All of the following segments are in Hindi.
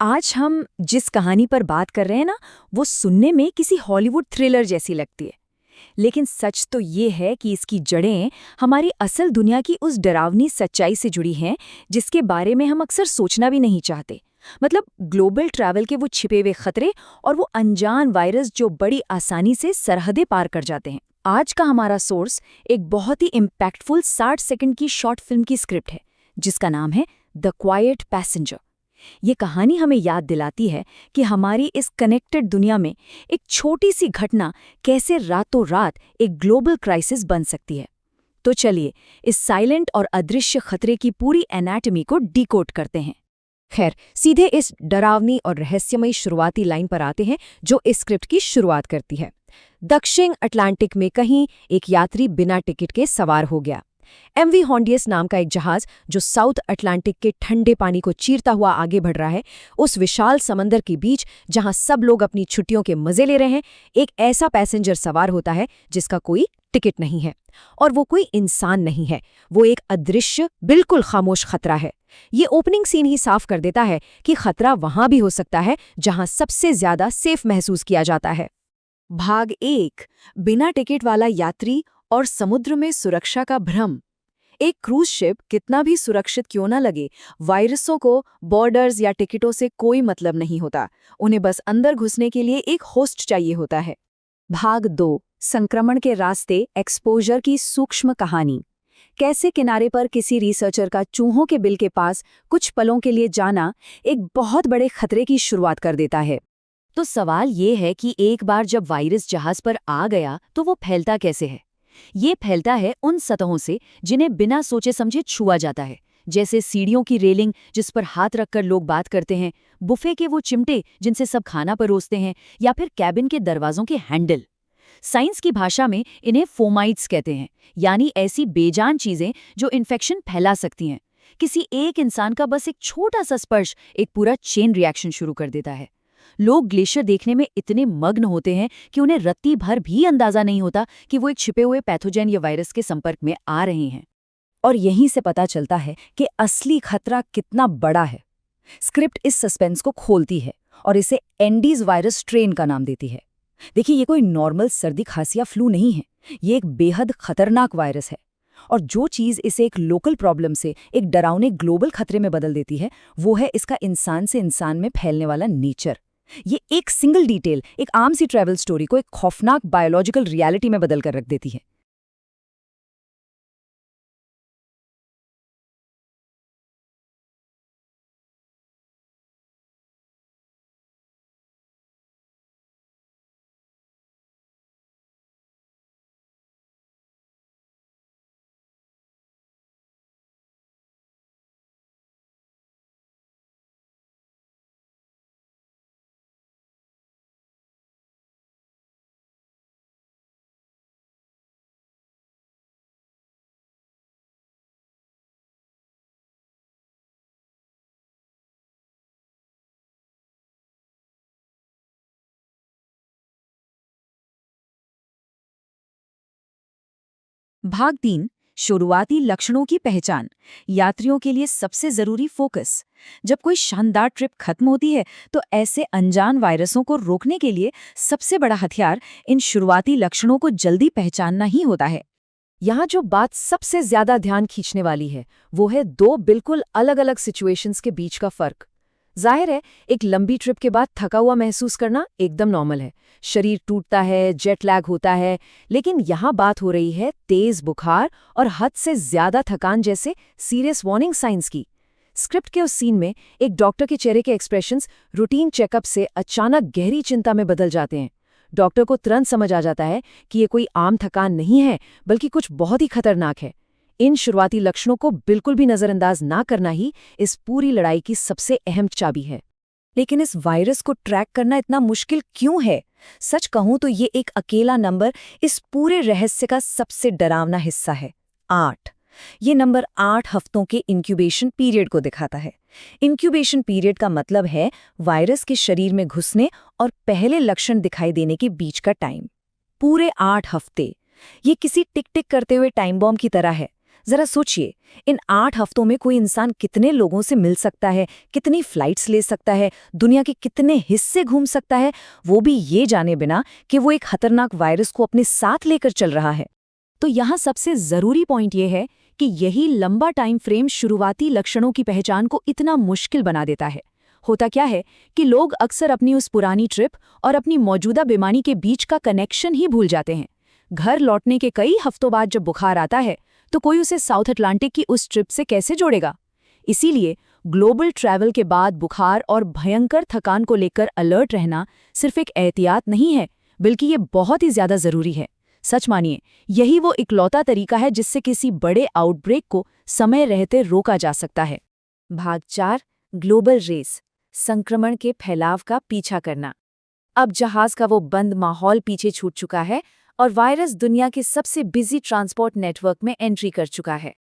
आज हम जिस कहानी पर बात कर रहे हैं ना, वो सुनने में किसी हॉलीवुड थ्रिलर जैसी लगती है। लेकिन सच तो ये है कि इसकी जड़ें हमारी असल दुनिया की उस डरावनी सच्चाई से जुड़ी हैं, जिसके बारे में हम अक्सर सोचना भी नहीं चाहते। मतलब ग्लोबल ट्रैवल के वो छिपे हुए खतरे और वो अनजान वायरस जो बड़ी आसानी से सरहदें पार कर जाते हैं। आज का हमारा सोर्स एक बहुत ही इम्पैक्टफुल 60 सेकंड की शॉर्ट फिल्म की स्क्रिप्ट है, जिसका नाम है द क्वाइट पैसेंजर। ये कहानी हमें याद दिलाती है कि हमारी इस कनेक्टेड दुनिया में एक छोटी सी घटना कैसे रातों रात एक ग्लोबल क्राइसिस बन सकती है। तो चलिए इस साइलेंट और अदृश्य खतरे की पूरी एनाटॉमी को डिकोड करते हैं। खैर, सीधे इस डरावनी और रहस्यमयी शुरुआती लाइन पर आते हैं जो इस स्क्रिप्ट की शुरुआत करती है। दक्षिण अटलांटिक में कहीं एक यात्री बिना टिकट के सवार हो गया। एमवी हॉन्डियस नाम का एक जहाज जो साउथ अटलांटिक के ठंडे पानी को चीरता हुआ आगे बढ़ रहा है, उस विशाल समंदर के बीच जहां सब लोग अपनी छुट्टियों के मजे ले रहे हैं, एक ऐसा पैसेंजर सवार होता है जिसका कोई टिकट नहीं है। और वो कोई इंसान नहीं है, वो एक अदृश्य, बिल्कुल खामोश खतरा है। ये ओपनिंग सीन ही साफ कर देता है कि खतरा वहां भी हो सकता है जहां सबसे ज्यादा सेफ महसूस किया जाता है। भाग 1, बिना टिकट वाला यात्री और समुद्र में सुरक्षा का भ्रम। एक क्रूज शिप कितना भी सुरक्षित क्यों न लगे, वायरसों को बॉर्डर्स या टिकटों से कोई मतलब नहीं होता। उन्हें बस अंदर घुसने के लिए एक होस्ट चाहिए होता है। भाग 2, संक्रमण के रास्ते, एक्सपोजर की सूक्ष्म कहानी। कैसे किनारे पर किसी रिसर्चर का चूहों के बिल के पास कुछ पलों के लिए जाना एक बहुत बड़े खतरे की शुरुआत कर देता है। तो सवाल ये है कि एक बार जब वायरस जहाज पर आ गया तो वो फैलता कैसे है। ये फैलता है उन सतहों से जिन्हें बिना सोचे समझे छुआ जाता है, जैसे सीढ़ियों की रेलिंग जिस पर हाथ रखकर लोग बात करते हैं, बुफे के वो चिमटे जिनसे सब खाना परोसते हैं, या फिर कैबिन के दरवाजों के हैंडल। साइंस की भाषा में इन्हें फोमाइट्स कहते हैं, यानी ऐसी बेजान चीजें जो इन्फेक्शन फैला सकती हैं। किसी एक इंसान का बस एक छोटा सा स्पर्श एक पूरा चेन रिएक्शन शुरू कर देता है। लोग ग्लेशियर देखने में इतने मग्न होते हैं कि उन्हें रत्ती भर भी अंदाजा नहीं होता कि वो एक छिपे हुए पैथोजन या वायरस के संपर्क में आ रहे हैं। और यहीं से पता चलता है कि असली खतरा कितना बड़ा है। स्क्रिप्ट इस सस्पेंस को खोलती है और इसे एंडीज वायरस स्ट्रेन का नाम देती है। देखिए, ये कोई नॉर्मल सर्दी खांसी या फ्लू नहीं है, ये एक बेहद खतरनाक वायरस है। और जो चीज़ इसे एक लोकल प्रॉब्लम से एक डरावने ग्लोबल खतरे में बदल देती है, वो है इसका इंसान से इंसान में फैलने वाला नेचर। ये एक सिंगल डिटेल एक आम सी ट्रैवल स्टोरी को एक खौफनाक बायोलॉजिकल रियलिटी में बदल कर रख देती है। भाग 3, शुरुआती लक्षणों की पहचान, यात्रियों के लिए सबसे जरूरी फोकस। जब कोई शानदार ट्रिप खत्म होती है तो ऐसे अनजान वायरसों को रोकने के लिए सबसे बड़ा हथियार इन शुरुआती लक्षणों को जल्दी पहचानना ही होता है। यहाँ जो बात सबसे ज्यादा ध्यान खींचने वाली है वो है दो बिल्कुल अलग अलग सिचुएशंस के बीच का फर्क। जाहिर है, एक लंबी ट्रिप के बाद थका हुआ महसूस करना एकदम नॉर्मल है, शरीर टूटता है, जेट लैग होता है। लेकिन यहाँ बात हो रही है तेज बुखार और हद से ज्यादा थकान जैसे सीरियस वार्निंग साइंस की। स्क्रिप्ट के उस सीन में एक डॉक्टर के चेहरे के एक्सप्रेशंस रूटीन चेकअप से अचानक गहरी चिंता में बदल जाते हैं। डॉक्टर को तुरंत समझ आ जाता है कि ये कोई आम थकान नहीं है, बल्कि कुछ बहुत ही खतरनाक है। इन शुरुआती लक्षणों को बिल्कुल भी नजरअंदाज ना करना ही इस पूरी लड़ाई की सबसे अहम चाबी है। लेकिन इस वायरस को ट्रैक करना इतना मुश्किल क्यों है? सच कहूं तो ये एक अकेला नंबर इस पूरे रहस्य का सबसे डरावना हिस्सा है, 8। ये नंबर 8 हफ्तों के इंक्यूबेशन पीरियड को दिखाता है। इंक्यूबेशन पीरियड का मतलब है वायरस के शरीर में घुसने और पहले लक्षण दिखाई देने के बीच का टाइम। पूरे 8 हफ्ते। ये किसी टिक टिक करते हुए टाइम बॉम्ब की तरह है। जरा सोचिए, इन 8 हफ्तों में कोई इंसान कितने लोगों से मिल सकता है, कितनी फ्लाइट्स ले सकता है, दुनिया के कितने हिस्से घूम सकता है, वो भी ये जाने बिना कि वो एक खतरनाक वायरस को अपने साथ लेकर चल रहा है। तो यहाँ सबसे ज़रूरी पॉइंट ये है कि यही लंबा टाइम फ्रेम शुरुआती लक्षणों की पहचान को इतना मुश्किल बना देता है। होता क्या है कि लोग अक्सर अपनी उस पुरानी ट्रिप और अपनी मौजूदा बीमारी के बीच का कनेक्शन ही भूल जाते हैं। घर लौटने के कई हफ्तों बाद जब बुखार आता है तो कोई उसे साउथ अटलांटिक की उस ट्रिप से कैसे जोड़ेगा? इसीलिए ग्लोबल ट्रैवल के बाद बुखार और भयंकर थकान को लेकर अलर्ट रहना सिर्फ एक एहतियात नहीं है, बल्कि ये बहुत ही ज्यादा जरूरी है। सच मानिए, यही वो इकलौता तरीका है जिससे किसी बड़े आउटब्रेक को समय रहते रोका जा सकता है। भाग 4, ग्लोबल रेस, संक्रमण के फैलाव का पीछा करना। अब जहाज का वो बंद माहौल पीछे छूट चुका है और वायरस दुनिया के सबसे बिजी ट्रांसपोर्ट नेटवर्क में एंट्री कर चुका है।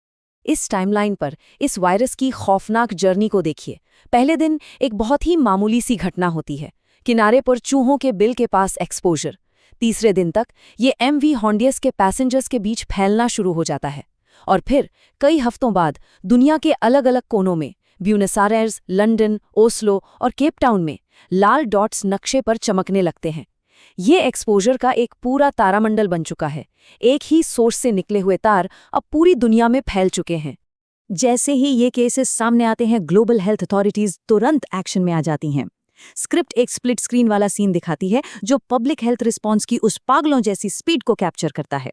इस टाइमलाइन पर इस वायरस की खौफनाक जर्नी को देखिए। पहले दिन एक बहुत ही मामूली सी घटना होती है, किनारे पर चूहों के बिल के पास एक्सपोजर। तीसरे दिन तक ये MV हॉन्डियस के पैसेंजर्स के बीच फैलना शुरू हो जाता है और फिर कई हफ्तों बाद दुनिया के अलग अलग कोनों में, ब्यूनस आयर्स, लंदन, ओस्लो और केप टाउन में लाल डॉट्स नक्शे पर चमकने लगते हैं। ये एक्सपोजर का एक पूरा तारामंडल बन चुका है। एक ही सोर्स से निकले हुए तार अब पूरी दुनिया में फैल चुके हैं। जैसे ही ये केसेस सामने आते हैं, ग्लोबल हेल्थ अथॉरिटीज तुरंत एक्शन में आ जाती हैं। स्क्रिप्ट एक स्प्लिट स्क्रीन वाला सीन दिखाती है जो पब्लिक हेल्थ रिस्पॉन्स की उस पागलों जैसी स्पीड को कैप्चर करता है।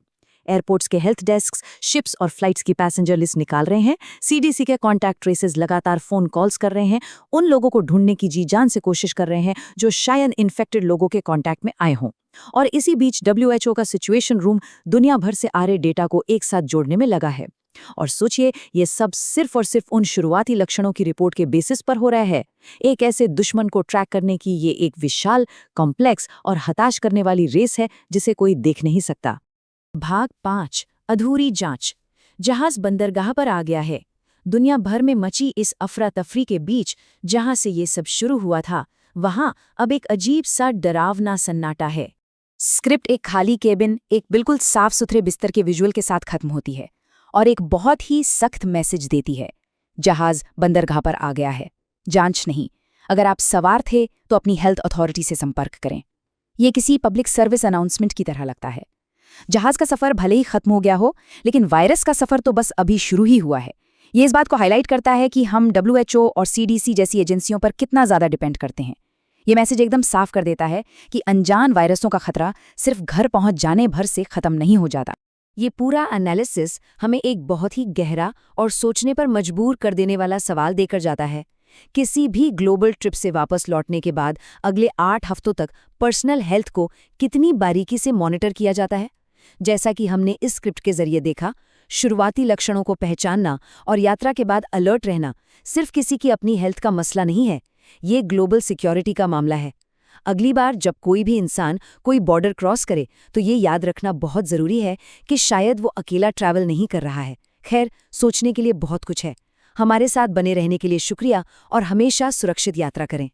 एयरपोर्ट्स के हेल्थ डेस्क्स, शिप्स और फ्लाइट्स की पैसेंजर लिस्ट निकाल रहे हैं। CDC के कॉन्टैक्ट ट्रेसेस लगातार फोन कॉल्स कर रहे हैं, उन लोगों को ढूंढने की जी जान से कोशिश कर रहे हैं जो शायद इन्फेक्टेड लोगों के कॉन्टैक्ट में आए हों। और इसी बीच WHO का सिचुएशन रूम दुनिया भर से आ रहे डेटा को एक साथ जोड़ने में लगा है। और सोचिए, ये सब सिर्फ और सिर्फ उन शुरुआती लक्षणों की रिपोर्ट के बेसिस पर हो रहा है। एक ऐसे दुश्मन को ट्रैक करने की ये एक विशाल, कॉम्प्लेक्स और हताश करने वाली रेस है जिसे कोई देख नहीं सकता। भाग 5, अधूरी जांच। जहाज बंदरगाह पर आ गया है। दुनिया भर में मची इस अफरा तफरी के बीच जहां से ये सब शुरू हुआ था, वहां अब एक अजीब सा डरावना सन्नाटा है। स्क्रिप्ट एक खाली केबिन, एक बिल्कुल साफ सुथरे बिस्तर के विजुअल के साथ खत्म होती है और एक बहुत ही सख्त मैसेज देती है। जहाज बंदरगाह पर आ गया है, जांच नहीं। अगर आप सवार थे तो अपनी हेल्थ अथॉरिटी से संपर्क करें। ये किसी पब्लिक सर्विस अनाउंसमेंट की तरह लगता है। जहाज का सफर भले ही खत्म हो गया हो, लेकिन वायरस का सफर तो बस अभी शुरू ही हुआ है। ये इस बात को हाईलाइट करता है कि हम WHO और CDC जैसी एजेंसियों पर कितना ज्यादा डिपेंड करते हैं। ये मैसेज एकदम साफ कर देता है कि अनजान वायरसों का खतरा सिर्फ घर पहुंच जाने भर से खत्म नहीं हो जाता। ये पूरा एनालिसिस हमें एक बहुत ही गहरा और सोचने पर मजबूर कर देने वाला सवाल देकर जाता है। किसी भी ग्लोबल ट्रिप से वापस लौटने के बाद अगले 8 हफ्तों तक पर्सनल हेल्थ को कितनी बारीकी से मॉनिटर किया जाता है? जैसा कि हमने इस स्क्रिप्ट के जरिए देखा, शुरुआती लक्षणों को पहचानना और यात्रा के बाद अलर्ट रहना सिर्फ किसी की अपनी हेल्थ का मसला नहीं है, ये ग्लोबल सिक्योरिटी का मामला है। अगली बार जब कोई भी इंसान कोई बॉर्डर क्रॉस करे तो ये याद रखना बहुत ज़रूरी है कि शायद वो अकेला ट्रैवल नहीं कर रहा है। खैर, सोचने के लिए बहुत कुछ है। हमारे साथ बने रहने के लिए शुक्रिया और हमेशा सुरक्षित यात्रा करें।